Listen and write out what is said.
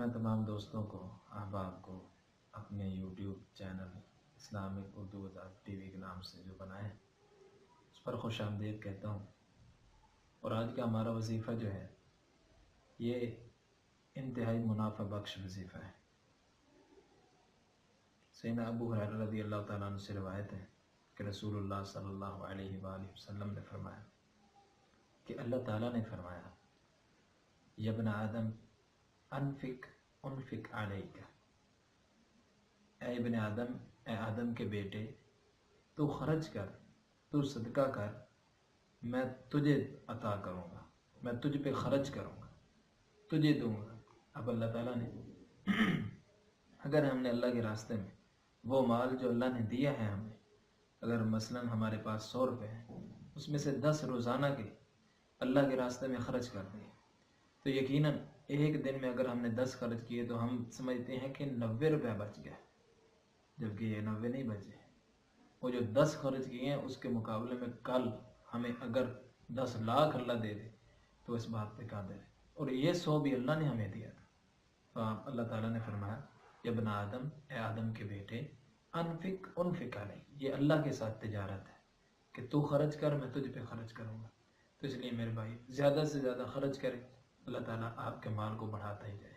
میں تمام دوستوں کو، احباب کو اپنے یوٹیوب چینل اسلامک اردو وضاحت ٹی وی کے نام سے جو بنائے ہیں اس پر خوش آمدید کہتا ہوں۔ اور آج کا ہمارا وظیفہ جو ہے یہ انتہائی منافع بخش وظیفہ ہے۔ سیدنا ابو ہریرہ رضی اللہ تعالیٰ عنہ سے روایت ہے کہ رسول اللہ صلی اللہ علیہ وآلہ وسلم نے فرمایا کہ اللہ تعالیٰ نے فرمایا یا ابن آدم انفق علیک، اے ابن آدم، اے آدم کے بیٹے، تو خرچ کر، تو صدقہ کر، میں تجھے عطا کروں گا، میں تجھ پہ خرچ کروں گا، تجھے دوں گا۔ اب اللہ تعالیٰ نے اگر ہم نے اللہ کے راستے میں وہ مال جو اللہ نے دیا ہے ہمیں، اگر مثلاً ہمارے پاس 100 روپے ہیں، اس میں سے 10 روزانہ کے اللہ کے راستے میں خرچ کر دیں تو یقیناً ایک دن میں اگر ہم نے 10 خرچ کیے تو ہم سمجھتے ہیں کہ 90 روپے بچ گئے، جبکہ یہ 90 نہیں بچے۔ وہ جو 10 خرچ کیے ہیں اس کے مقابلے میں کل ہمیں اگر 10 لاکھ اللہ دے دے تو اس بات پہ قادر ہے، اور یہ 100 بھی اللہ نے ہمیں دیا تھا۔ تو اللہ تعالیٰ نے فرمایا یا ابن آدم، اے آدم کے بیٹے، انفق علیہ، یہ اللہ کے ساتھ تجارت ہے کہ تو خرچ کر، میں تجھ پہ خرچ کروں گا۔ تو اس لیے میرے بھائی زیادہ سے زیادہ خرچ کریں، اللہ تعالیٰ آپ کے مال کو بڑھاتا ہی جائے۔